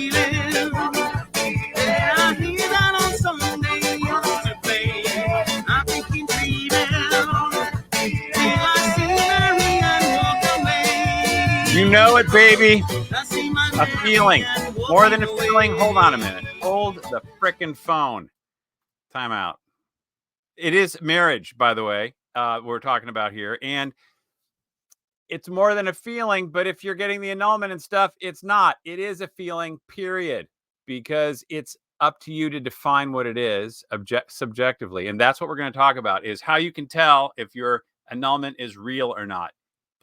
feeling. Yeah, I hear that on Sunday to play. I'm thinking freedom. Till I see Mary and walk away. You know it, baby. I see my A Mary feeling. and More than a walking feeling. away. Hold on a minute. Hold the frickin' phone. Time out. It is marriage, by the way, we're talking about here. And it's more than a feeling, but if you're getting the annulment and stuff, it's not. It is a feeling, period, because it's up to you to define what it is subjectively. And that's what we're going to talk about, is how you can tell if your annulment is real or not.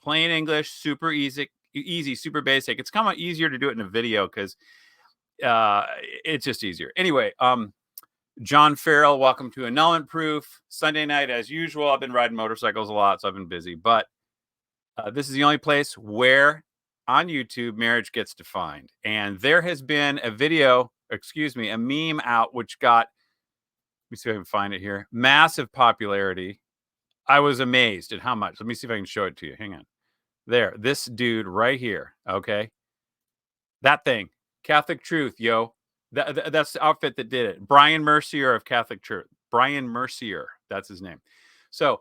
Plain English, super easy, super basic. It's kind of easier to do it in a video because it's just easier. Anyway, John Farrell, welcome to Annulment Proof. Sunday night, as usual. I've been riding motorcycles a lot, so I've been busy. But this is the only place where on YouTube marriage gets defined. And there has been a video, a meme out, which got, let me see if I can find it here, massive popularity. I was amazed at how much. Let me see if I can show it to you. Hang on. There, this dude right here. Okay. That thing, Catholic Truth, yo. That's the outfit that did it. Brian Mercier of Catholic Truth. Brian Mercier, that's his name. So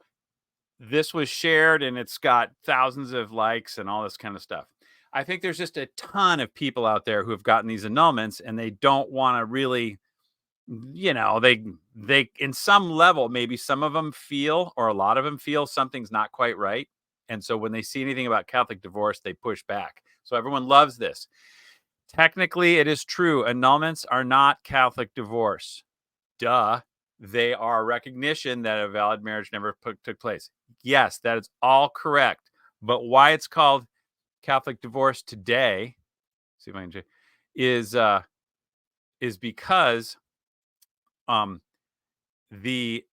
this was shared and it's got thousands of likes and all this kind of stuff. I think there's just a ton of people out there who have gotten these annulments and they don't want to really, they in some level, maybe some of them feel, or a lot of them feel, something's not quite right. And so when they see anything about Catholic divorce, they push back. So everyone loves this. Technically, it is true. Annulments are not Catholic divorce. Duh. They are recognition that a valid marriage never took place. Yes, that is all correct. But why it's called Catholic divorce today, see if I can, is because the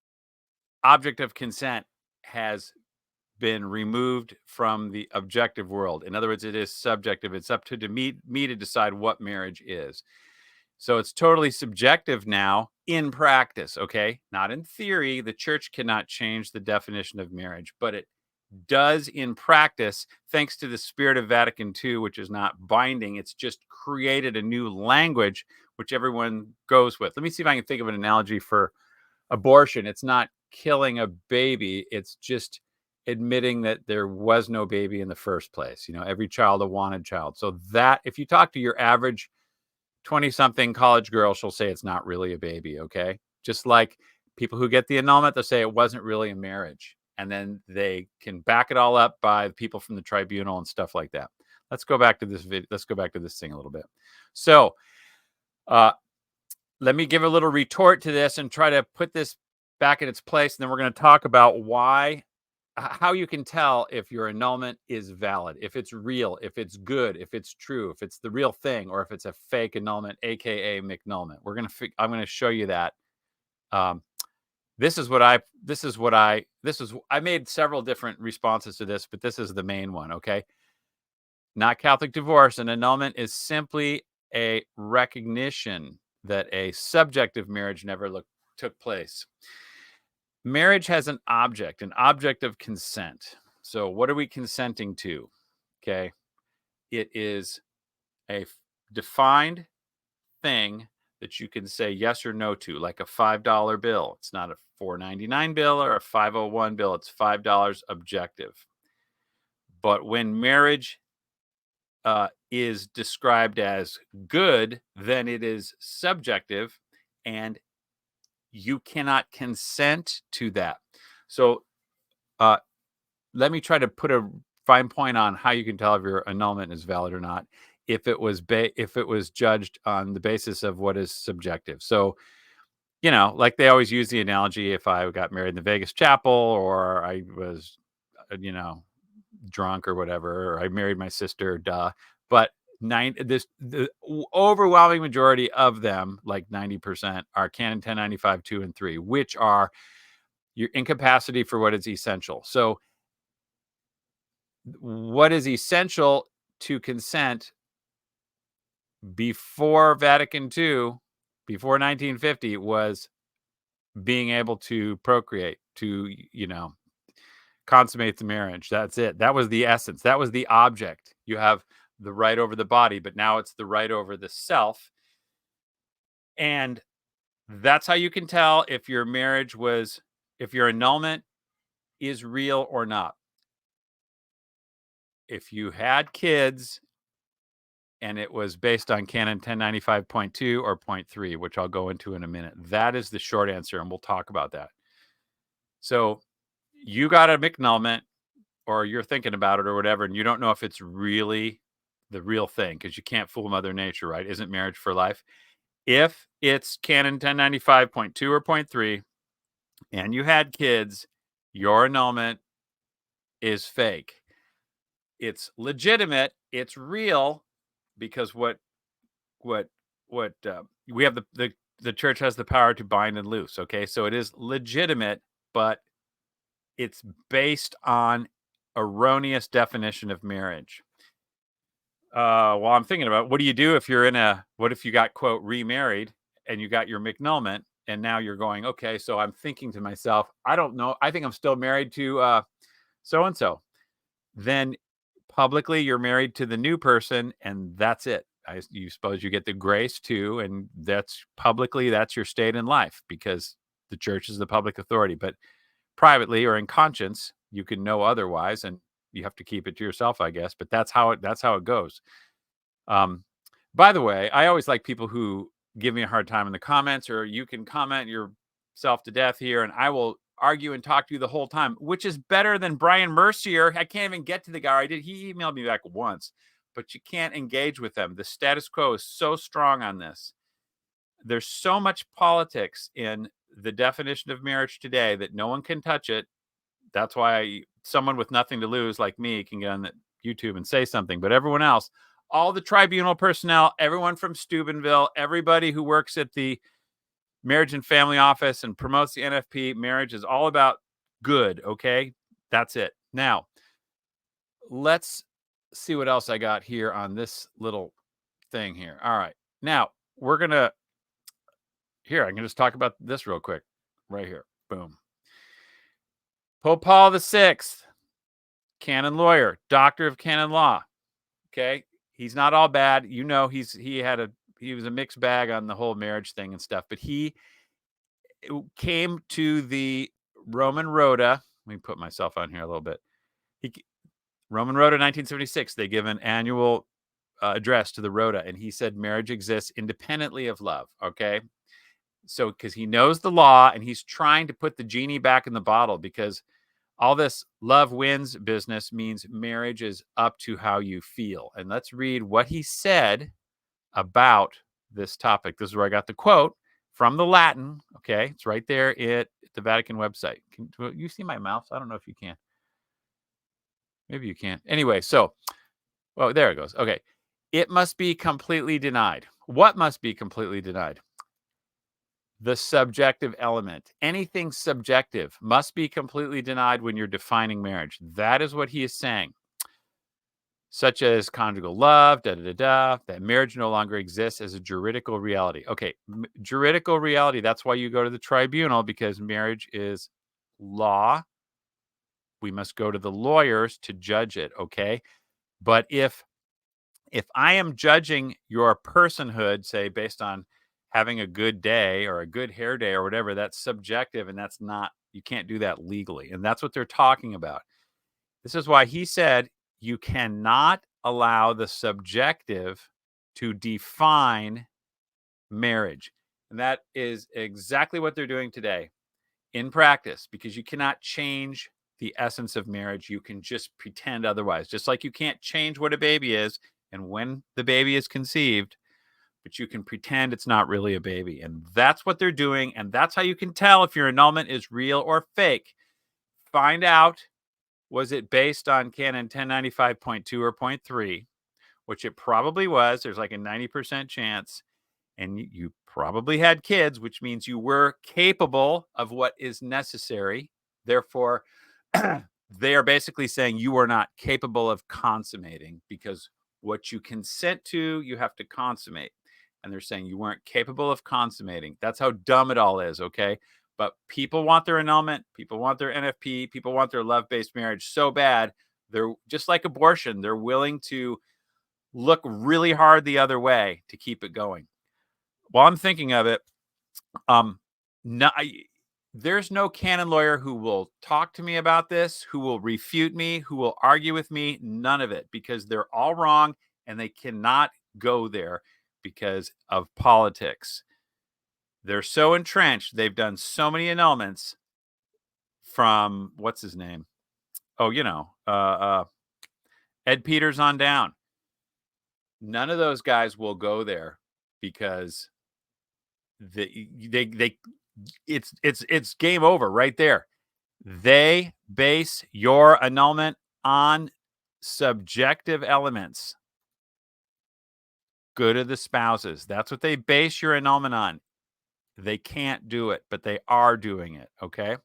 object of consent has been removed from the objective world. In other words, it is subjective. It's up to me to decide what marriage is. So it's totally subjective now in practice, okay? Not in theory. The church cannot change the definition of marriage, but it does in practice, thanks to the spirit of Vatican II, which is not binding. It's just created a new language, which everyone goes with. Let me see if I can think of an analogy for abortion. It's not killing a baby. It's just admitting that there was no baby in the first place. Every child a wanted child. So that, if you talk to your average 20-something college girl, she'll say it's not really a baby, okay? Just like people who get the annulment, they'll say it wasn't really a marriage. And then they can back it all up by people from the tribunal and stuff like that. Let's go back to this video. Let's go back to this thing a little bit. So let me give a little retort to this and try to put this back in its place. And then we're going to talk about how you can tell if your annulment is valid, if it's real, if it's good, if it's true, if it's the real thing, or if it's a fake annulment, aka McNulment. I'm going to show you that. I made several different responses to this, but this is the main one. Okay. Not Catholic divorce. An annulment is simply a recognition that a subjective marriage never took place. Marriage has an object of consent. So what are we consenting to? Okay. It is a defined thing that you can say yes or no to, like a $5 bill. It's not a $4.99 bill or a $5.01 bill. It's $5 objective. But when marriage is described as good, then it is subjective and you cannot consent to that. So let me try to put a fine point on how you can tell if your annulment is valid or not, if it was judged on the basis of what is subjective. So, like they always use the analogy, if I got married in the Vegas chapel, or I was, drunk or whatever, or I married my sister, duh. But the overwhelming majority of them, like 90%, are Canon 1095 2 and 3, which are your incapacity for what is essential. So what is essential to consent before Vatican II, before 1950, was being able to procreate, to consummate the marriage. That's it. That was the essence. That was the object. You have the right over the body, but now it's the right over the self. And that's how you can tell if your marriage was, if your annulment is real or not. If you had kids and it was based on Canon 1095.2 or 0.3, which I'll go into in a minute. That is the short answer, and we'll talk about that. So you got a annulment, or you're thinking about it or whatever, and you don't know if it's really the real thing because you can't fool Mother Nature, right? Isn't marriage for life? If it's Canon 1095.2 or 0.3 and you had kids, your annulment is fake. It's legitimate. It's real because what we have the church has the power to bind and loose. Okay, so it is legitimate, but it's based on erroneous definition of marriage. Well, I'm thinking about what do you do if you're what if you got quote remarried and you got your McNulment and now you're going, okay, so I'm thinking to myself, I don't know, I think I'm still married to so and so. Then publicly you're married to the new person and that's it. You suppose you get the grace too, and that's publicly, that's your state in life because the church is the public authority. But privately or in conscience, you can know otherwise, and you have to keep it to yourself, I guess. But that's how it goes. By the way, I always like people who give me a hard time in the comments, or you can comment yourself to death here, and I will argue and talk to you the whole time, which is better than Brian Mercier. I can't even get to the guy. He emailed me back once, but you can't engage with them. The status quo is so strong on this. There's so much politics in the definition of marriage today that no one can touch it. That's why someone with nothing to lose like me can get on YouTube and say something. But everyone else, all the tribunal personnel, everyone from Steubenville, everybody who works at the marriage and family office and promotes the NFP, marriage is all about good, okay? That's it. Now, let's see what else I got here on this little thing here. All right. Now, we're going to, here, I can just talk about this real quick. Right here. Boom. Pope Paul VI, canon lawyer, doctor of canon law. Okay. He's not all bad. You know, he was a mixed bag on the whole marriage thing and stuff, but he came to the Roman Rota. Let me put myself on here a little bit. Roman Rota 1976, they give an annual address to the Rota, and he said marriage exists independently of love. Okay. So, because he knows the law and he's trying to put the genie back in the bottle, because all this love wins business means marriage is up to how you feel. And let's read what he said about this topic. This is where I got the quote from the Latin. Okay. It's right there at the Vatican website. Can you see my mouse? I don't know if you can. Maybe you can. Anyway, so, well, there it goes. Okay. It must be completely denied. What must be completely denied? The subjective element. Anything subjective must be completely denied when you're defining marriage. That is what he is saying. Such as conjugal love, that marriage no longer exists as a juridical reality. Okay, juridical reality, that's why you go to the tribunal, because marriage is law. We must go to the lawyers to judge it, okay? But if I am judging your personhood, say, based on having a good day or a good hair day or whatever, that's subjective, and that's not, you can't do that legally. And that's what they're talking about. This is why he said you cannot allow the subjective to define marriage. And that is exactly what they're doing today in practice, because you cannot change the essence of marriage. You can just pretend otherwise, just like you can't change what a baby is and when the baby is conceived, but you can pretend it's not really a baby. And that's what they're doing. And that's how you can tell if your annulment is real or fake. Find out, was it based on Canon 1095.2 or 0.3, which it probably was. There's like a 90% chance. And you probably had kids, which means you were capable of what is necessary. Therefore, they are basically saying you are not capable of consummating, because what you consent to, you have to consummate. And they're saying you weren't capable of consummating. That's how dumb it all is, okay? But people want their annulment. People want their NFP. People want their love-based marriage so bad. They're just like abortion. They're willing to look really hard the other way to keep it going. While I'm thinking of it, there's no canon lawyer who will talk to me about this, who will refute me, who will argue with me. None of it, because they're all wrong and they cannot go there because of politics. They're so entrenched. They've done so many annulments from what's his name? Oh, Ed Peters on down. None of those guys will go there because it's game over right there. They base your annulment on subjective elements. Good of the spouses. That's what they base your annulment on. They can't do it, but they are doing it. Okay.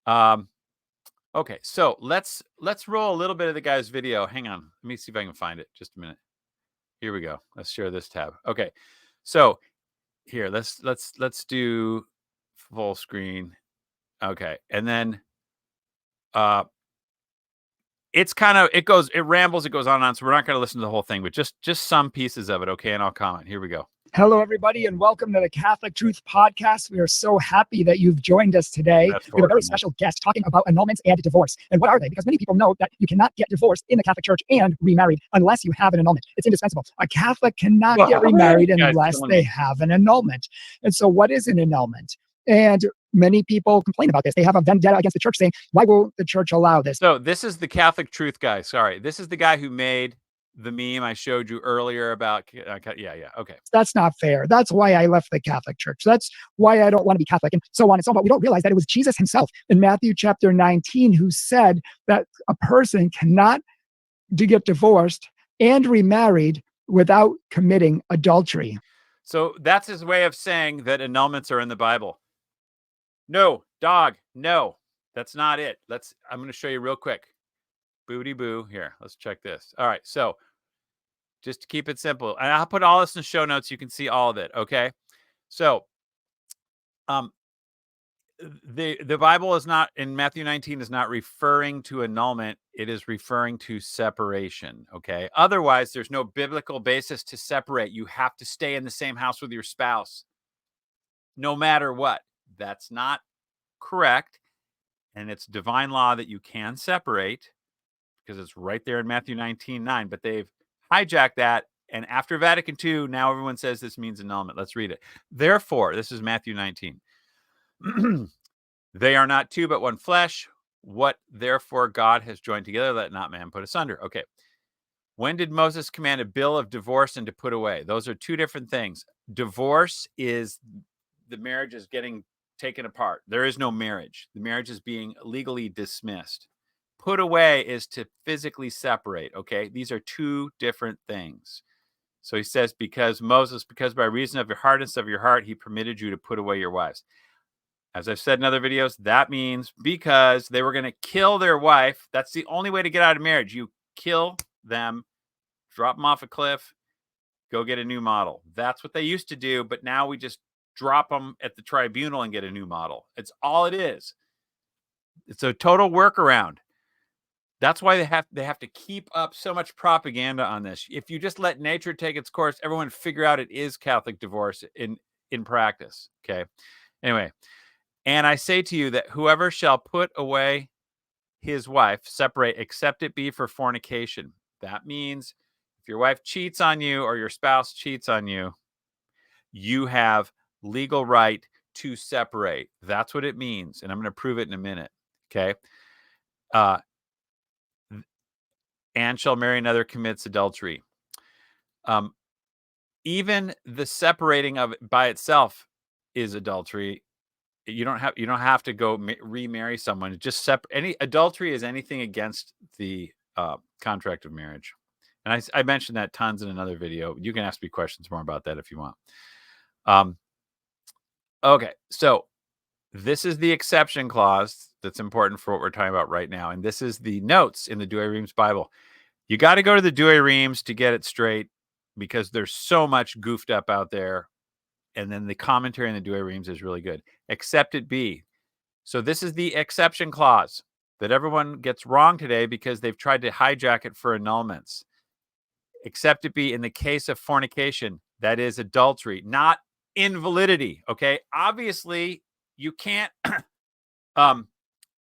Okay. So let's roll a little bit of the guy's video. Hang on. Let me see if I can find it. Just a minute. Here we go. Let's share this tab. Okay. So here, let's do full screen. Okay. And then it rambles, it goes on and on. So we're not going to listen to the whole thing, but just some pieces of it. Okay. And I'll comment. Here we go. Hello, everybody, and welcome to the Catholic Truth Podcast. We are so happy that you've joined us today. We have a very special guest talking about annulments and divorce. And what are they? Because many people know that you cannot get divorced in the Catholic Church and remarried unless you have an annulment. It's indispensable. A Catholic cannot get remarried unless they have an annulment. And so what is an annulment? And many people complain about this. They have a vendetta against the church saying, why won't the church allow this? So this is the Catholic Truth guy. Sorry. This is the guy who made the meme I showed you earlier about, okay. That's not fair. That's why I left the Catholic Church. That's why I don't want to be Catholic, and so on and so on. But we don't realize that it was Jesus himself in Matthew chapter 19 who said that a person cannot get divorced and remarried without committing adultery. So that's his way of saying that annulments are in the Bible. No, dog, no, that's not it. I'm going to show you real quick. Booty boo. Here, let's check this. All right. So just to keep it simple, and I'll put all this in the show notes. You can see all of it. Okay. So, the Bible is not, in Matthew 19, is not referring to annulment. It is referring to separation. Okay. Otherwise, there's no biblical basis to separate. You have to stay in the same house with your spouse, no matter what. That's not correct. And it's divine law that you can separate, because it's right there in Matthew 19:9. But they've hijacked that. And after Vatican II, now everyone says this means annulment. Let's read it. Therefore, this is Matthew 19. They are not two, but one flesh. What therefore God has joined together, let not man put asunder. Okay. When did Moses command a bill of divorce and to put away? Those are two different things. Divorce is the marriage is getting taken apart. There is no marriage. The marriage is being legally dismissed. Put away is to physically separate. Okay. These are two different things. So he says, because by reason of your hardness of your heart, he permitted you to put away your wives. As I've said in other videos, that means because they were going to kill their wife. That's the only way to get out of marriage. You kill them, drop them off a cliff, go get a new model. That's what they used to do. But now we just drop them at the tribunal and get a new model. It's all it is. It's a total workaround. That's why they have to keep up so much propaganda on this. If you just let nature take its course, everyone would figure out it is Catholic divorce in practice. Okay. Anyway, and I say to you that whoever shall put away his wife, separate, except it be for fornication. That means if your wife cheats on you or your spouse cheats on you, you have legal right to separate. That's what it means. And I'm going to prove it in a minute. Okay. And shall marry another commits adultery. Even the separating of it by itself is adultery. You don't have to go remarry someone. Just any adultery is anything against the contract of marriage. And I mentioned that tons in another video. You can ask me questions more about that if you want. Okay, so this is the exception clause that's important for what we're talking about right now. And this is the notes in the Douay Rheims Bible. You got to go to the Douay Rheims to get it straight, because there's so much goofed up out there. And then the commentary in the Douay Rheims is really good. Except it be. So this is the exception clause that everyone gets wrong today because they've tried to hijack it for annulments. except it be in the case of fornication, that is adultery, not invalidity. Okay. Obviously, you can't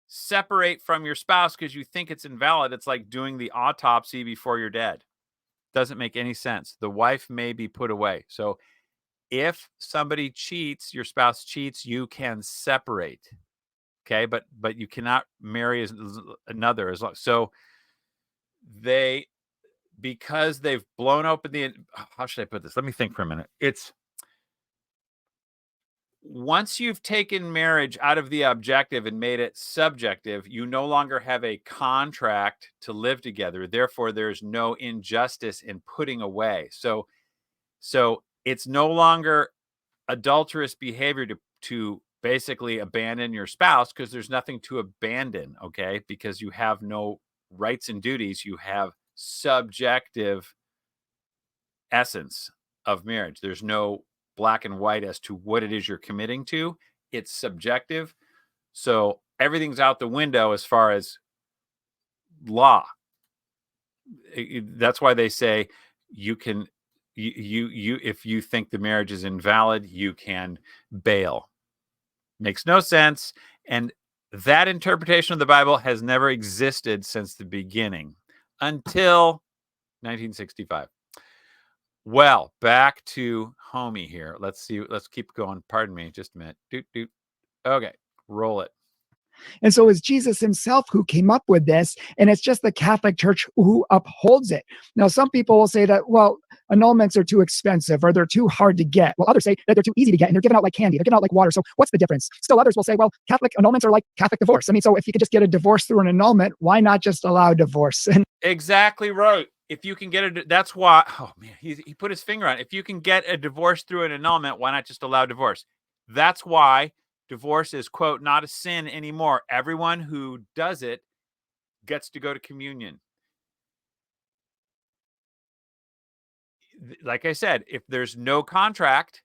separate from your spouse because you think it's invalid. It's like doing the autopsy before you're dead. Doesn't make any sense. The wife may be put away. So if somebody cheats, your spouse cheats, you can separate. Okay, but you cannot marry another as long. So because they've blown open the, how should I put this? Let me think for a minute. It's once you've taken marriage out of the objective and made it subjective, you no longer have a contract to live together. Therefore, there's no injustice in putting away. So it's no longer adulterous behavior to basically abandon your spouse because there's nothing to abandon, okay? Because you have no rights and duties. You have subjective essence of marriage. There's no black and white as to what it is you're committing to. It's subjective. So everything's out the window as far as law. That's why they say you can, if you think the marriage is invalid, you can bail. Makes no sense. And that interpretation of the Bible has never existed since the beginning until 1965. Well, back to homie here. Let's see. Let's keep going. Pardon me. Just a minute. Okay. Roll it. And so it's Jesus himself who came up with this, and it's just the Catholic Church who upholds it. Now, some people will say that, well, annulments are too expensive or they're too hard to get. Well, others say that they're too easy to get and they're given out like candy. They're given out like water. So what's the difference? Still others will say, well, Catholic annulments are like Catholic divorce. I mean, so if you could just get a divorce through an annulment, why not just allow divorce? Exactly right. If you can get that's why, oh man, he put his finger on it. If you can get a divorce through an annulment, why not just allow divorce? That's why divorce is, quote, not a sin anymore. Everyone who does it gets to go to communion. Like I said, if there's no contract,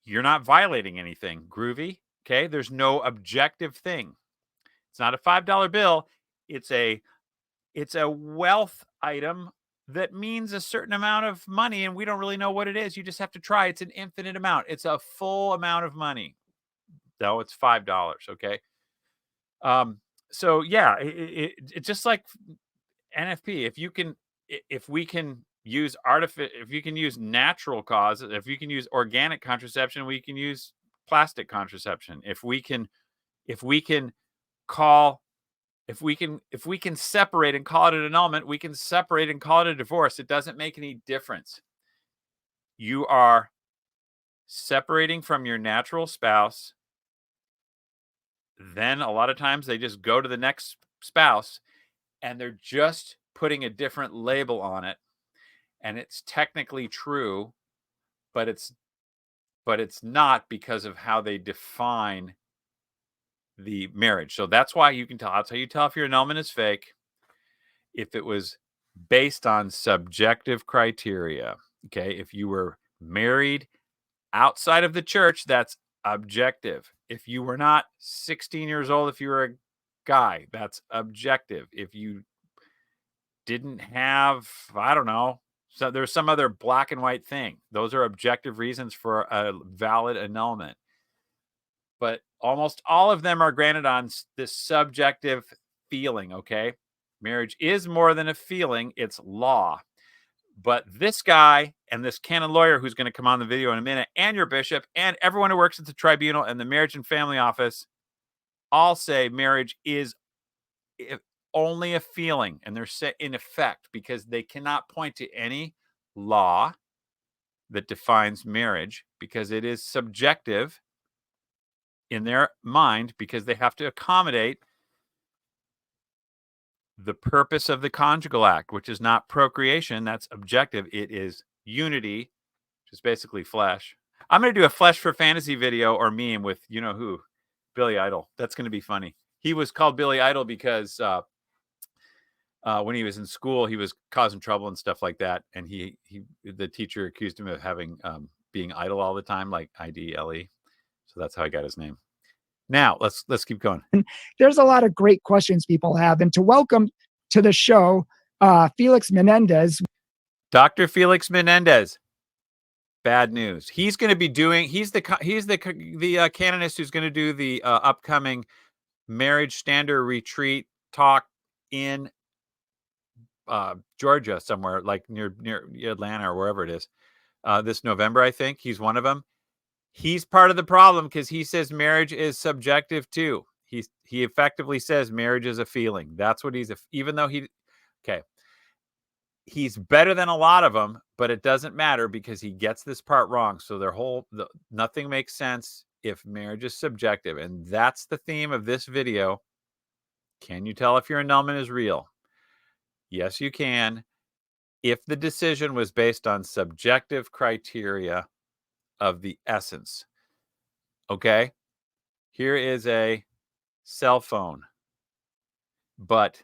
you're not violating anything. Groovy. Okay. There's no objective thing. It's not a $5 bill. It's a wealth item that means a certain amount of money, and we don't really know what it is. You just have to try. It's an infinite amount. It's a full amount of money. No, it's $5. Okay. So yeah, it's just like NFP. If we can use if you can use natural causes, if you can use organic contraception, we can use plastic contraception. If we can separate and call it an annulment, we can separate and call it a divorce. It doesn't make any difference. You are separating from your natural spouse. Then a lot of times they just go to the next spouse and they're just putting a different label on it. And it's technically true, but it's not because of how they define the marriage. So that's why you can tell. That's how you tell if your annulment is fake. If it was based on subjective criteria. Okay. If you were married outside of the church, that's objective. If you were not 16 years old, if you were a guy, that's objective. If you didn't have, I don't know, so there's some other black and white thing. Those are objective reasons for a valid annulment. But almost all of them are granted on this subjective feeling, okay? Marriage is more than a feeling, it's law. But this guy and this canon lawyer who's going to come on the video in a minute, and your bishop, and everyone who works at the tribunal and the marriage and family office all say marriage is only a feeling, and they're set in effect because they cannot point to any law that defines marriage because it is subjective in their mind because they have to accommodate the purpose of the conjugal act, which is not procreation. That's objective. It is unity, which is basically flesh. I'm going to do a flesh for fantasy video or meme with, you know who, Billy Idol. That's going to be funny. He was called Billy Idol because when he was in school, he was causing trouble and stuff like that. And the teacher accused him of having being idle all the time, like IDLE. So that's how I got his name. Now let's keep going. There's a lot of great questions people have, and to welcome to the show, Felix Mandez. Dr. Felix Menendez. Bad news. He's going to be doing. He's the canonist who's going to do the upcoming marriage standard retreat talk in Georgia somewhere, like near Atlanta or wherever it is, this November. I think he's one of them. He's part of the problem because he says marriage is subjective too. He effectively says marriage is a feeling. That's what even though he's better than a lot of them, but it doesn't matter because he gets this part wrong. So nothing makes sense if marriage is subjective. And that's the theme of this video. Can you tell if your annulment is real? Yes, you can. If the decision was based on subjective criteria of the essence. Okay? Here is a cell phone. But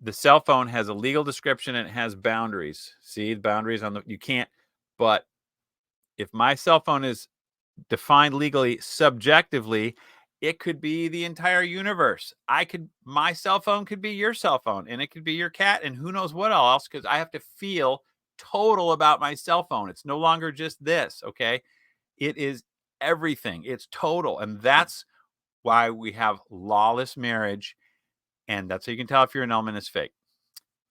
the cell phone has a legal description and it has boundaries. See the boundaries you can't. But if my cell phone is defined legally subjectively, it could be the entire universe. My cell phone could be your cell phone, and it could be your cat, and who knows what else, because I have to feel total about my cell phone. It's no longer just this, okay? It is everything. It's total. And that's why we have lawless marriage. And that's how you can tell if your annulment is fake.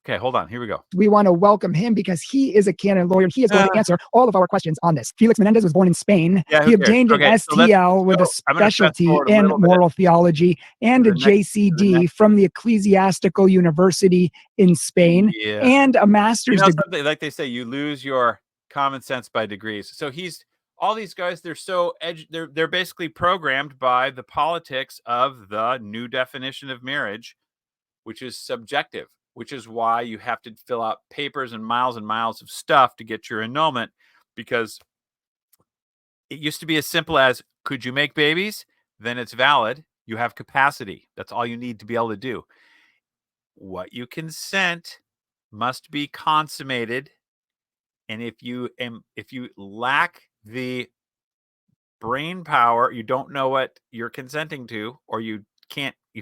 Okay, hold on. Here we go. We want to welcome him because he is a canon lawyer. He is going to answer all of our questions on this. Felix Mandez was born in Spain. He obtained an STL with a specialty in moral theology and a JCD from the Ecclesiastical University in Spain and a master's degree. Like they say, you lose your common sense by degrees. So all these guys, they're basically programmed by the politics of the new definition of marriage, which is subjective, which is why you have to fill out papers and miles of stuff to get your annulment, because it used to be as simple as, could you make babies? Then it's valid. You have capacity. That's all you need to be able to do. What you consent must be consummated. And if you lack the brain power, you don't know what you're consenting to, or you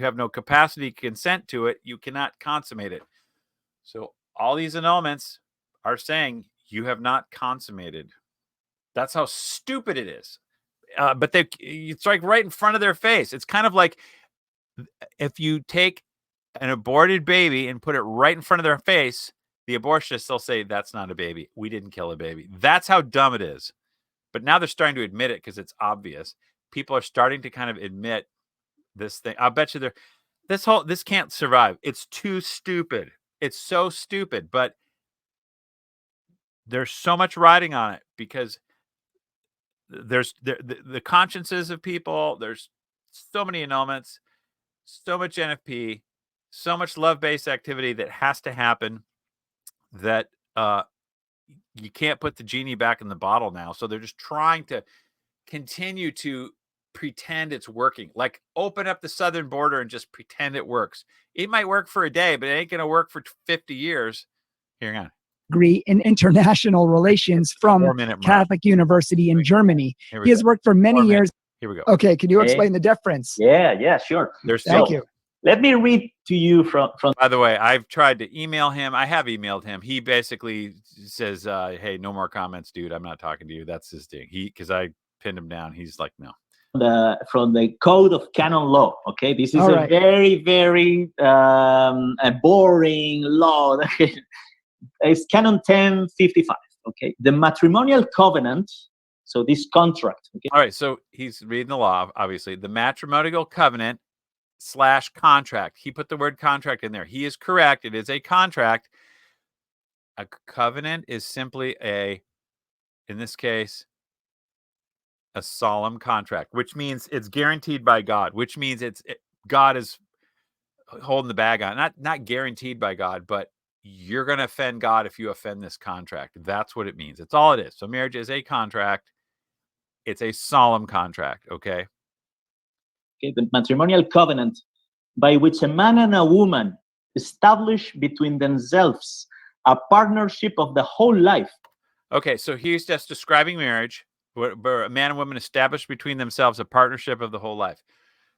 have no capacity to consent to it, you cannot consummate it. So all these annulments are saying you have not consummated. That's how stupid it is. But it's like right in front of their face. It's kind of like if you take an aborted baby and put it right in front of their face, the abortionists, they'll say, that's not a baby. We didn't kill a baby. That's how dumb it is. But now they're starting to admit it because it's obvious. People are starting to kind of admit this thing. I'll bet you this can't survive. It's too stupid. It's so stupid. But there's so much riding on it because there's the consciences of people. There's so many annulments, so much NFP, so much love-based activity that has to happen that you can't put the genie back in the bottle now. So they're just trying to continue to pretend it's working. Like open up the southern border and just pretend it works. It might work for a day, but it ain't going to work for 50 years. Hang on. Degree in international relations from Catholic University in Germany. He has worked for many years. Here we go. Okay, can you explain the difference? Yeah, sure. Thank you. Let me read to you from. By the way, I've tried to email him. I have emailed him. He basically says, "Hey, no more comments, dude. I'm not talking to you." That's his thing. Because I pinned him down. He's like, "No." From the Code of Canon Law. Okay, this is a very, very a boring law. It's Canon 1055. Okay, the matrimonial covenant. So this contract. Okay. All right. So he's reading the law. Obviously, the matrimonial covenant / contract. He put the word contract in there. He is correct. It is a contract. A covenant is simply in this case, a solemn contract, which means it's guaranteed by God, which means God is holding the bag on. Not guaranteed by God, but you're going to offend God if you offend this contract. That's what it means. It's all it is. So marriage is a contract. It's a solemn contract, okay? Okay, the matrimonial covenant by which a man and a woman establish between themselves a partnership of the whole life. Okay, so he's just describing marriage, where a man and woman establish between themselves a partnership of the whole life.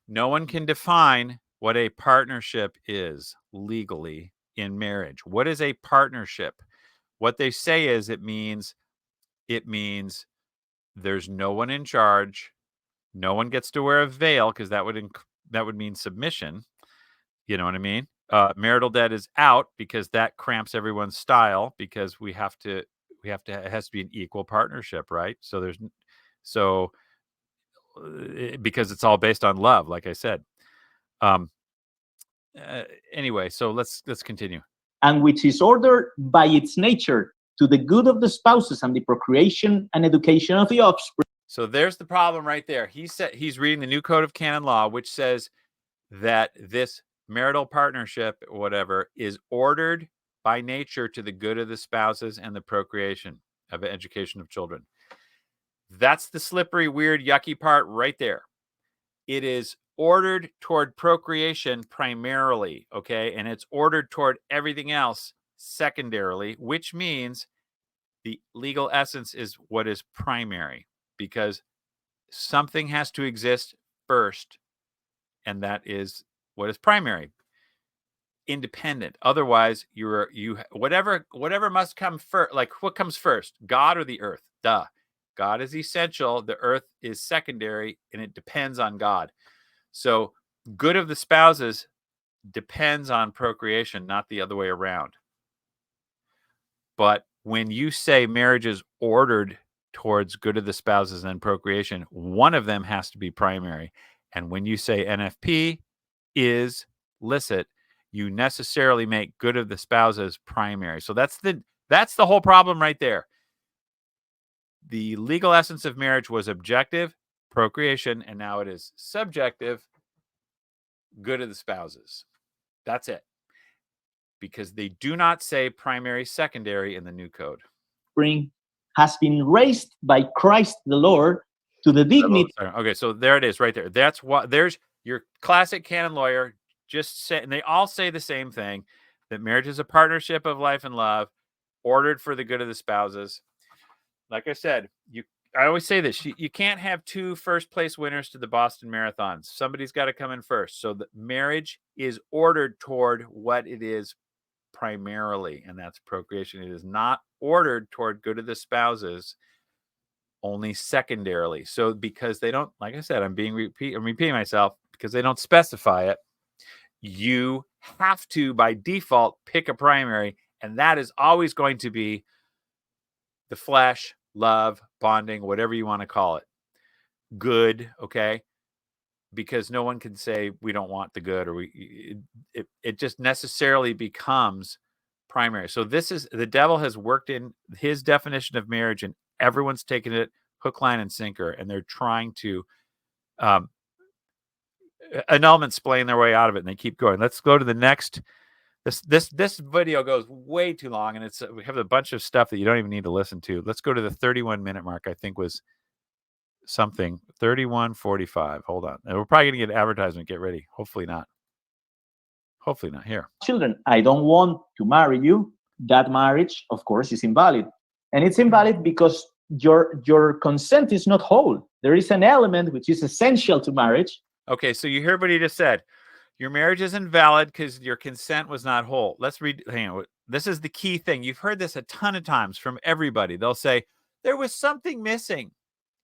No one can define what a partnership is legally in marriage. What is a partnership? What they say is it means there's no one in charge. No one gets to wear a veil, because that would mean submission. You know what I mean? Marital debt is out, because that cramps everyone's style, because it has to be an equal partnership, right? Because it's all based on love, like I said. Anyway, so let's continue. And which is ordered by its nature to the good of the spouses and the procreation and education of the offspring. So there's the problem right there. He's reading the new code of canon law, which says that this marital partnership, or whatever, is ordered by nature to the good of the spouses and the procreation of education of children. That's the slippery, weird, yucky part right there. It is ordered toward procreation primarily, okay? And it's ordered toward everything else secondarily, which means the legal essence is what is primary, because something has to exist first, and that is what is primary. Independent. Otherwise, whatever must come first. Like, what comes first, God or the earth? Duh. God is essential. The earth is secondary, and it depends on God. So good of the spouses depends on procreation, not the other way around. But when you say marriage is ordered towards good of the spouses and procreation, one of them has to be primary. And when you say NFP is licit, you necessarily make good of the spouses primary. So that's the whole problem right there. The legal essence of marriage was objective, procreation, and now it is subjective, good of the spouses. That's it. Because they do not say primary, secondary in the new code. Spring has been raised by Christ the Lord to the dignity. Okay, so there it is right there. That's what, there's your classic canon lawyer just say, and they all say the same thing, that marriage is a partnership of life and love, ordered for the good of the spouses. Like I said, I always say this, you can't have two first place winners to the Boston Marathon. Somebody's got to come in first. So the marriage is ordered toward what it is primarily, and that's procreation. It is not ordered toward good of the spouses, only secondarily. So because they don't, like I said, I'm repeating myself, because they don't specify it, you have to by default pick a primary, and that is always going to be the flesh, love, bonding, whatever you want to call it. Good, okay? Because no one can say we don't want the good, or it just necessarily becomes primary. So the devil has worked in his definition of marriage, and everyone's taken it hook, line, and sinker, and they're trying to annulments playing their way out of it, and they keep going. Let's go to the next. This video goes way too long, and we have a bunch of stuff that you don't even need to listen to. Let's go to the 31-minute mark. I think was something 31:45. Hold on, and we're probably gonna get advertisement. Get ready. Hopefully not. Hopefully not. Here, children, I don't want to marry you. That marriage, of course, is invalid, and it's invalid because your consent is not whole. There is an element which is essential to marriage. Okay, so you hear what he just said. Your marriage is invalid because your consent was not whole. Let's read. Hang on. This is the key thing. You've heard this a ton of times from everybody. They'll say, there was something missing.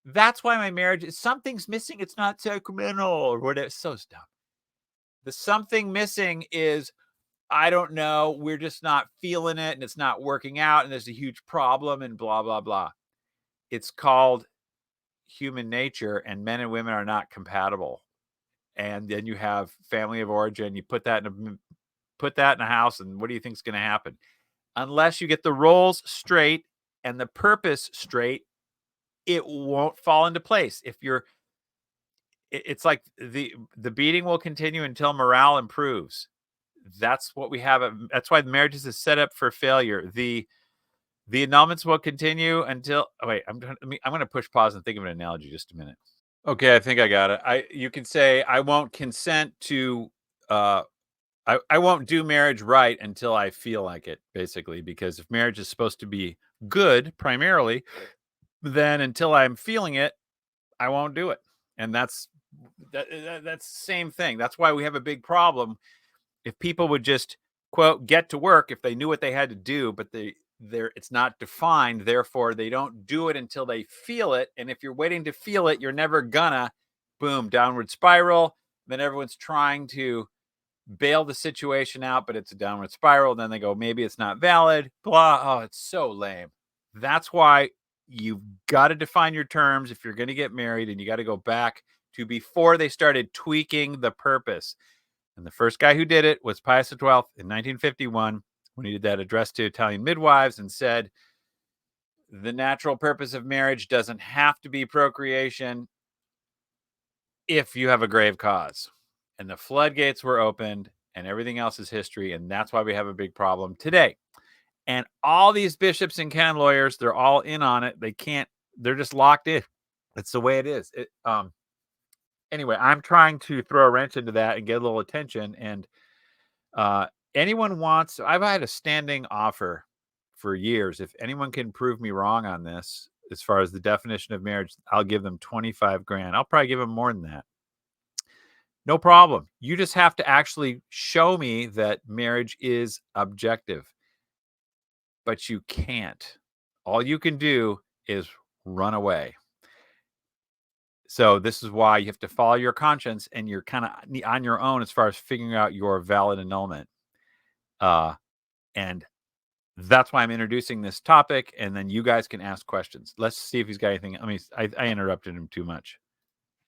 That's why my marriage is, something's missing. It's not sacramental, or whatever. It's so dumb. The something missing is, I don't know, we're just not feeling it, and it's not working out, and there's a huge problem, and blah, blah, blah. It's called human nature, and men and women are not compatible. And then you have family of origin. You put that in a house, and what do you think is going to happen? Unless you get the roles straight and the purpose straight, it won't fall into place. It's like the beating will continue until morale improves. That's what we have. That's why the marriage is set up for failure. The annulments will continue until. Oh, wait, I'm going to push pause and think of an analogy. Just a minute. Okay, I think I got it. You can say I won't consent to. I won't do marriage right until I feel like it, basically, because if marriage is supposed to be good primarily, then until I'm feeling it, I won't do it. And that's the same thing. That's why we have a big problem. If people would just, quote, get to work, if they knew what they had to do, but it's not defined. Therefore, they don't do it until they feel it. And if you're waiting to feel it, you're never gonna, boom, downward spiral. Then everyone's trying to bail the situation out, but it's a downward spiral. Then they go, maybe it's not valid, blah. Oh, it's so lame. That's why you've got to define your terms if you're going to get married, and you got to go back to before they started tweaking the purpose. And the first guy who did it was Pius XII in 1951, when he did that address to Italian midwives and said, the natural purpose of marriage doesn't have to be procreation if you have a grave cause. And the floodgates were opened, and everything else is history. And that's why we have a big problem today. And all these bishops and canon lawyers, they're all in on it. They're just locked in. It's the way it is. Anyway, I'm trying to throw a wrench into that and get a little attention. And anyone wants, I've had a standing offer for years. If anyone can prove me wrong on this, as far as the definition of marriage, I'll give them 25 grand. I'll probably give them more than that. No problem. You just have to actually show me that marriage is objective. But you can't. All you can do is run away. So this is why you have to follow your conscience, and you're kind of on your own as far as figuring out your valid annulment. And that's why I'm introducing this topic, and then you guys can ask questions. Let's see if he's got anything. I interrupted him too much.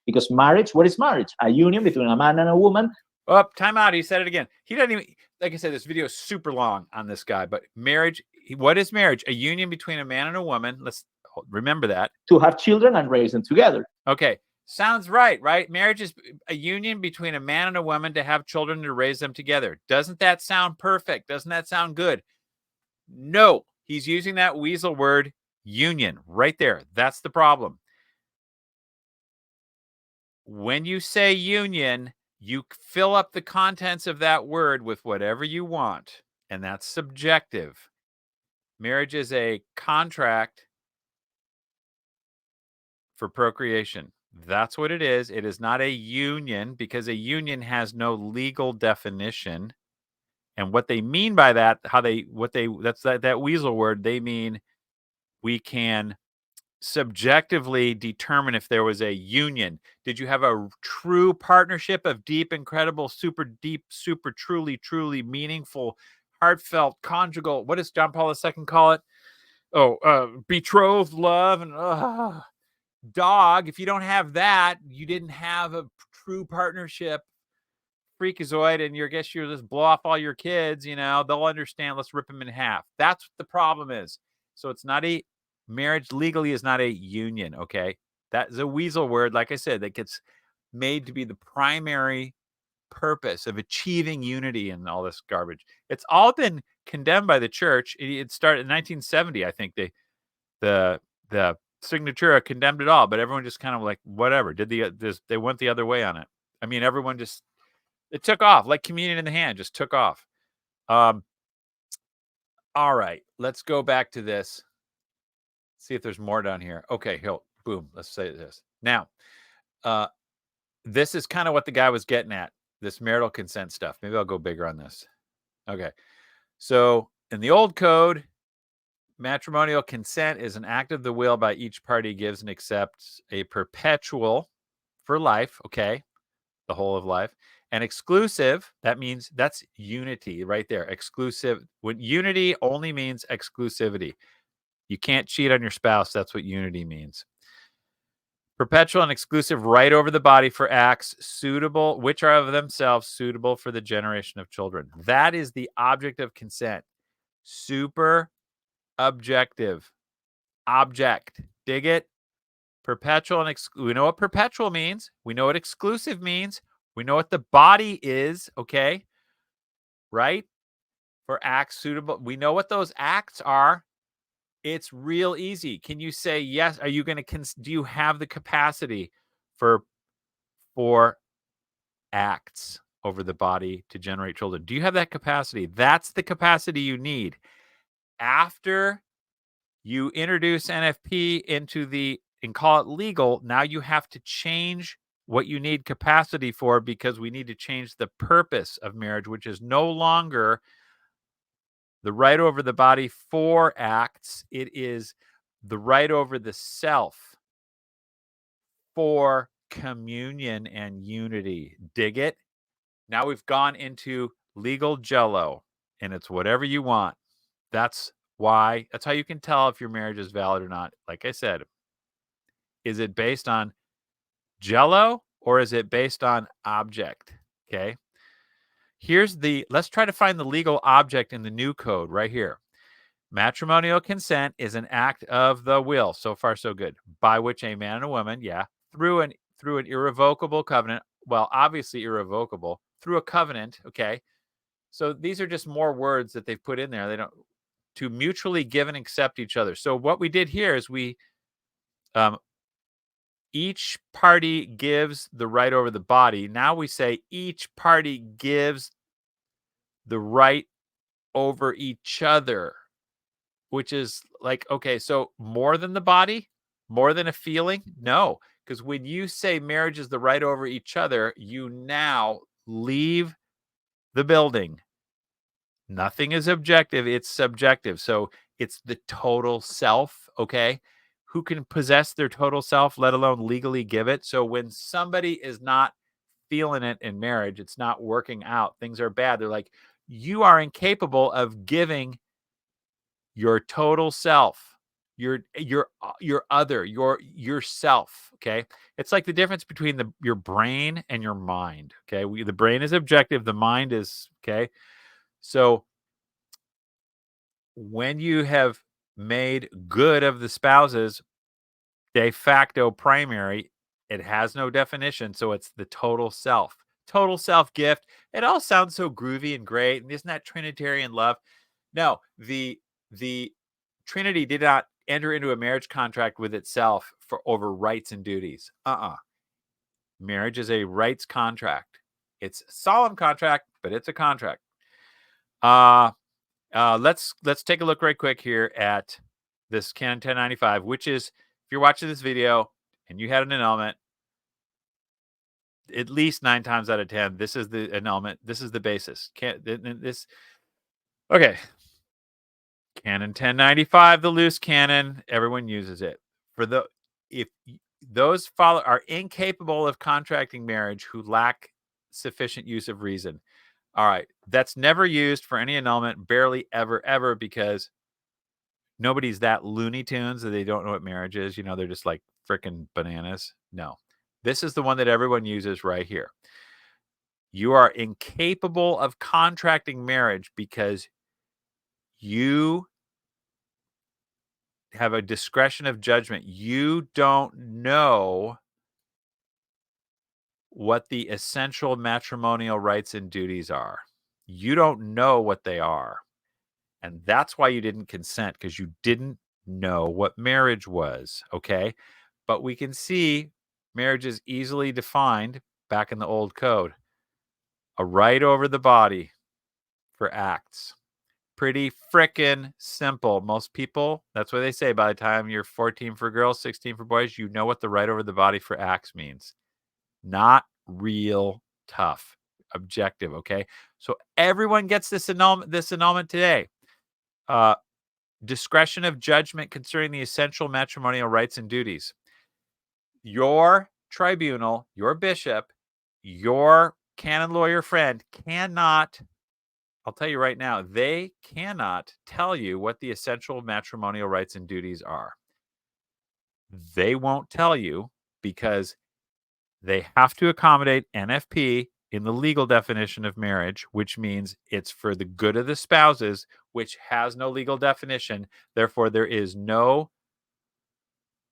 Because marriage, what is marriage? A union between a man and a woman. Oh, time out. He said it again. He doesn't even, like I said, this video is super long on this guy, but marriage, what is marriage? A union between a man and a woman. Let's remember that. To have children and raise them together. Okay. Sounds right? Marriage is a union between a man and a woman to have children, to raise them together. Doesn't that sound perfect? Doesn't that sound good? No, he's using that weasel word, union, right there. That's the problem. When you say union, you fill up the contents of that word with whatever you want, and that's subjective. Marriage is a contract for procreation. That's what it is. It is not a union, because a union has no legal definition. And what they mean by that, that's that weasel word, they mean we can subjectively determine if there was a union. Did you have a true partnership of deep, incredible, super deep, super truly meaningful, heartfelt, conjugal, what does John Paul II call it? Betrothed love and dog. If you don't have that, you didn't have a true partnership, freakazoid, and you just blow off all your kids, they'll understand. Let's rip them in half. That's what the problem is. So it's not a marriage, legally is not a union. Okay. That is a weasel word. Like I said, that gets made to be the primary purpose of achieving unity and all this garbage. It's all been condemned by the church. It started in 1970. I think the Signatura condemned it all, but everyone just kind of like, whatever, they went the other way on it. I mean, everyone just, it took off like communion in the hand, just took off. All right, let's go back to this. See if there's more down here. Okay, boom. Let's say this. Now, this is kind of what the guy was getting at, this marital consent stuff. Maybe I'll go bigger on this. Okay. So in the old code, matrimonial consent is an act of the will by each party gives and accepts a perpetual for life. Okay. The whole of life. And exclusive, that means that's unity right there. Exclusive. When unity only means exclusivity. You can't cheat on your spouse. That's what unity means. Perpetual and exclusive right over the body for acts suitable, which are of themselves suitable for the generation of children. That is the object of consent. Super objective. Object. Dig it? Perpetual and we know what perpetual means. We know what exclusive means. We know what the body is, okay? Right? For acts suitable. We know what those acts are. It's real easy. Can you say yes? Are you going to do you have the capacity for acts over the body to generate children? Do you have that capacity? That's the capacity you need. After you introduce NFP and call it legal, now you have to change what you need capacity for, because we need to change the purpose of marriage, which is no longer The right over the body for acts. It is the right over the self for communion and unity. Dig it? Now we've gone into legal jello, and it's whatever you want. That's how you can tell if your marriage is valid or not. Like I said, is it based on jello or is it based on object? Okay. Let's try to find the legal object in the new code right here. Matrimonial consent is an act of the will. So far, so good. By which a man and a woman, through an irrevocable covenant. Well, obviously irrevocable through a covenant. Okay. So these are just more words that they've put in there. They don't to mutually give and accept each other. So what we did here is each party gives the right over the body. Now we say each party gives the right over each other, which is like, okay, so more than the body, more than a feeling? No, because when you say marriage is the right over each other, you now leave the building. Nothing is objective, it's subjective. So it's the total self, okay? Who can possess their total self, let alone legally give it? So when somebody is not feeling it in marriage, it's not working out, things are bad. They're like, you are incapable of giving your total self, your other, yourself, okay? It's like the difference between your brain and your mind, okay? The brain is objective, the mind is, okay? So when you have made good of the spouses de facto primary, it has no definition. So it's the total self gift. It all sounds so groovy and great. And isn't that Trinitarian love? No, the Trinity did not enter into a marriage contract with itself for over rights and duties. Marriage is a rights contract. It's a solemn contract, but it's a contract. Let's take a look right quick here at this Canon 1095, which is, if you're watching this video and you had an annulment, at least 9 times out of 10, this is the annulment. This is the basis. Okay. Canon 1095, the loose canon, everyone uses it. If those are incapable of contracting marriage who lack sufficient use of reason. All right, that's never used for any annulment, barely ever, because nobody's that Looney Tunes that they don't know what marriage is. They're just like freaking bananas. No, this is the one that everyone uses right here. You are incapable of contracting marriage because you have a discretion of judgment. You don't know what the essential matrimonial rights and duties are. You don't know what they are. And that's why you didn't consent, because you didn't know what marriage was, okay? But we can see marriage is easily defined back in the old code. A right over the body for acts. Pretty frickin' simple. Most people, that's what they say, by the time you're 14 for girls, 16 for boys, you know what the right over the body for acts means. Not real tough. Objective, okay? So everyone gets this annulment today. Discretion of judgment concerning the essential matrimonial rights and duties. Your tribunal, your bishop, your canon lawyer friend cannot, I'll tell you right now, they cannot tell you what the essential matrimonial rights and duties are. They won't tell you because they have to accommodate NFP in the legal definition of marriage, which means it's for the good of the spouses, which has no legal definition. Therefore, there is no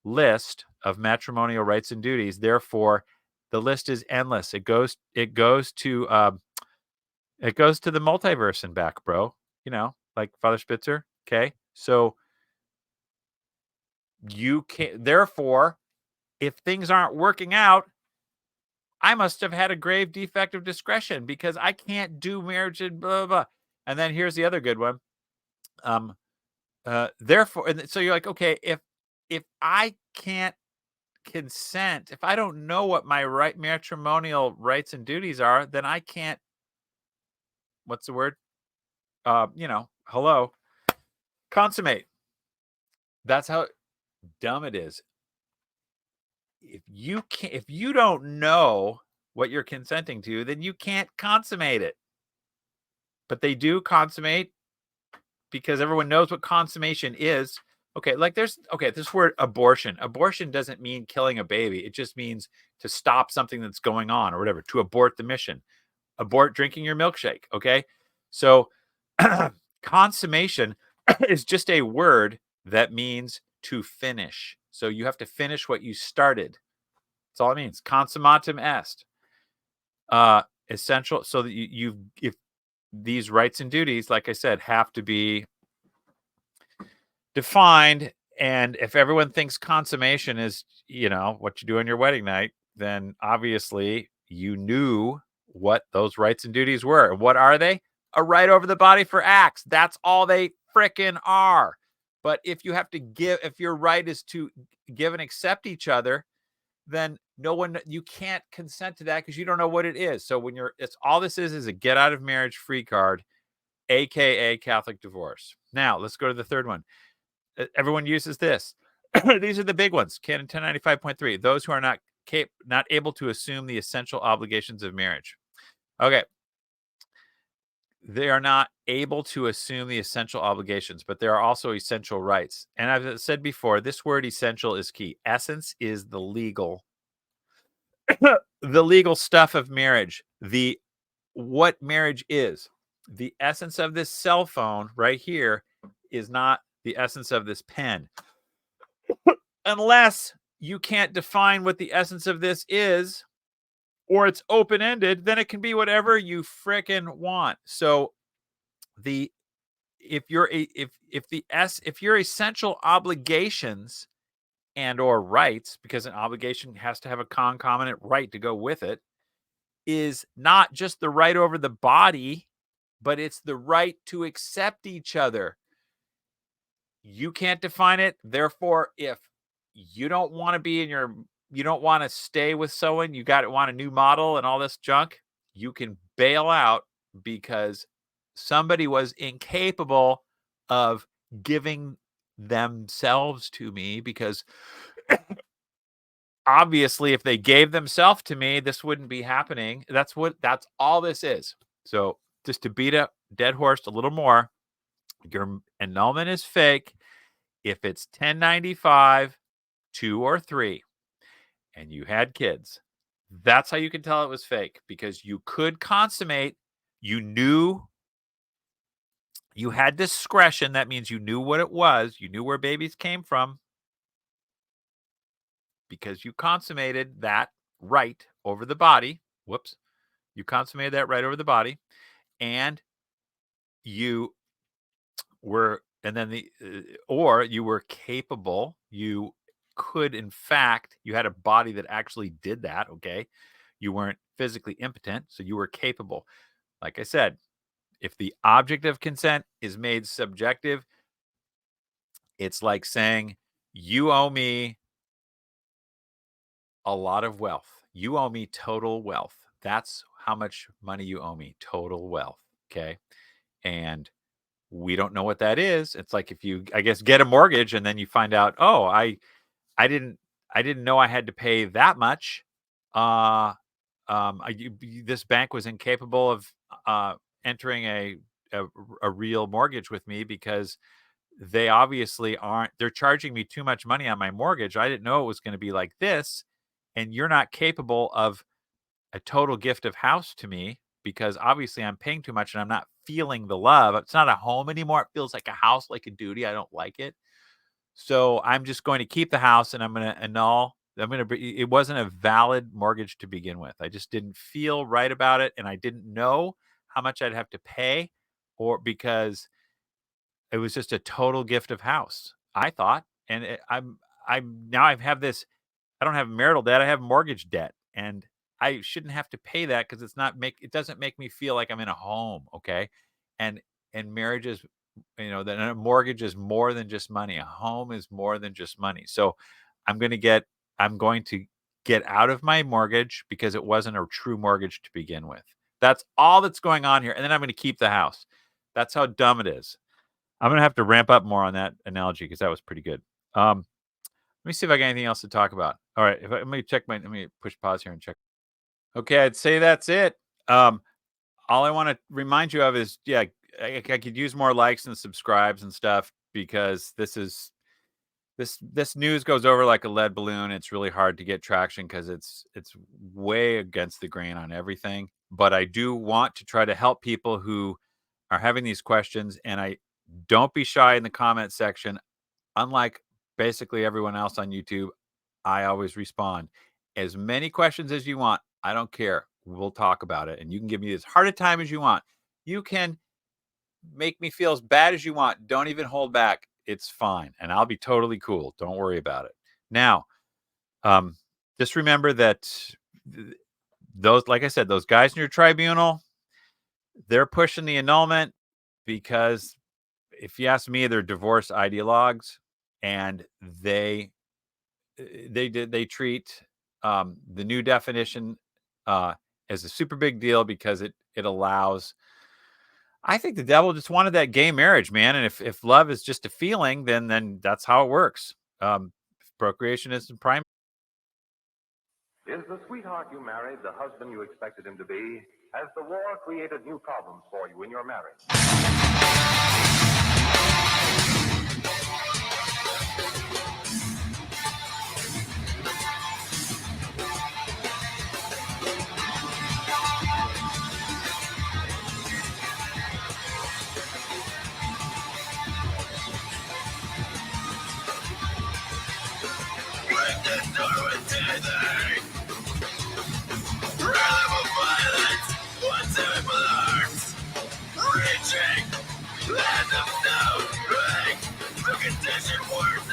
list of matrimonial rights and duties. Therefore, the list is endless. It goes to the multiverse and back, bro. Like Father Spitzer. Okay. So you can't, therefore, if things aren't working out, I must have had a grave defect of discretion because I can't do marriage and blah, blah, blah. And then here's the other good one. Therefore, and so you're like, okay, if I can't consent, if I don't know what my matrimonial rights and duties are, then I can't, what's the word? Hello. Consummate. That's how dumb it is. If you don't know what you're consenting to, then you can't consummate it. But they do consummate because everyone knows what consummation is. Okay, like this word abortion. Abortion doesn't mean killing a baby. It just means to stop something that's going on or whatever, to abort the mission. Abort drinking your milkshake, okay? So consummation is just a word that means to finish. So you have to finish what you started. That's all it means. Consummatum est. Essential. So that if these rights and duties, like I said, have to be defined. And if everyone thinks consummation is, what you do on your wedding night, then obviously you knew what those rights and duties were. And what are they? A right over the body for acts. That's all they frickin' are. But if you have to if your right is to give and accept each other, then you can't consent to that because you don't know what it is. So when it's all this is a get out of marriage free card, AKA Catholic divorce. Now let's go to the third one. Everyone uses this. These are the big ones. Canon 1095.3. Those who are not able to assume the essential obligations of marriage. Okay. They are not able to assume the essential obligations, but there are also essential rights. And I've said before, this word essential is key. Essence is the legal stuff of marriage. What marriage is. The essence of this cell phone right here is not the essence of this pen. Unless you can't define what the essence of this is, or it's open-ended, then it can be whatever you frickin' want. So if your essential obligations and or rights, because an obligation has to have a concomitant right to go with it, is not just the right over the body, but it's the right to accept each other. You can't define it. Therefore, if you don't want to you don't want to stay with someone, want a new model and all this junk, you can bail out because somebody was incapable of giving themselves to me, because obviously if they gave themselves to me, this wouldn't be happening. That's all this is. So just to beat a dead horse a little more, your annulment is fake if it's 1095, 2 or 3, and you had kids. That's how you can tell it was fake, because you could consummate. You knew you had discretion. That means you knew what it was. You knew where babies came from, because you consummated that right over the body. Whoops. You consummated that right over the body, and you were, and then or you were capable. You could, in fact, you had a body that actually did that. Okay. You weren't physically impotent, so you were capable. Like I said, if the object of consent is made subjective, it's like saying, you owe me a lot of wealth. You owe me total wealth. That's how much money you owe me, total wealth. Okay. And we don't know what that is. It's like if you, I guess, get a mortgage and then you find out, oh, I didn't know I had to pay that much. This bank was incapable of entering a real mortgage with me, because they obviously they're charging me too much money on my mortgage. I didn't know it was going to be like this. And you're not capable of a total gift of house to me, because obviously I'm paying too much and I'm not feeling the love. It's not a home anymore. It feels like a house, like a duty. I don't like it. So I'm just going to keep the house, and I'm going to annul. It wasn't a valid mortgage to begin with. I just didn't feel right about it. And I didn't know how much I'd have to pay, or because it was just a total gift of house, I thought. And now I have this, I don't have marital debt. I have mortgage debt, and I shouldn't have to pay that, because it doesn't make me feel like I'm in a home. Okay. And marriage is, that a mortgage is more than just money. A home is more than just money. So I'm going to get out of my mortgage, because it wasn't a true mortgage to begin with. That's all that's going on here. And then I'm going to keep the house. That's how dumb it is. I'm going to have to ramp up more on that analogy because that was pretty good. Let me see if I got anything else to talk about. All right. Let me push pause here and check. Okay. I'd say that's it. All I want to remind you of is, yeah, I could use more likes and subscribes and stuff because this news goes over like a lead balloon. It's really hard to get traction because it's way against the grain on everything. But I do want to try to help people who are having these questions, and don't be shy in the comment section. Unlike basically everyone else on YouTube, I always respond. As many questions as you want. I don't care. We'll talk about it. And you can give me as hard a time as you want. You can make me feel as bad as you want. Don't even hold back. It's fine. And I'll be totally cool. Don't worry about it. Now, just remember that those, like I said, those guys in your tribunal, they're pushing the annulment because if you ask me, they're divorce ideologues, and they treat the new definition as a super big deal because it allows. I think the devil just wanted that gay marriage, man, and if love is just a feeling, then that's how it works. Procreation is the prime. Is the sweetheart you married the husband you expected him to be? Has the war created new problems for you in your marriage? Reaching, land of snow, the condition worse.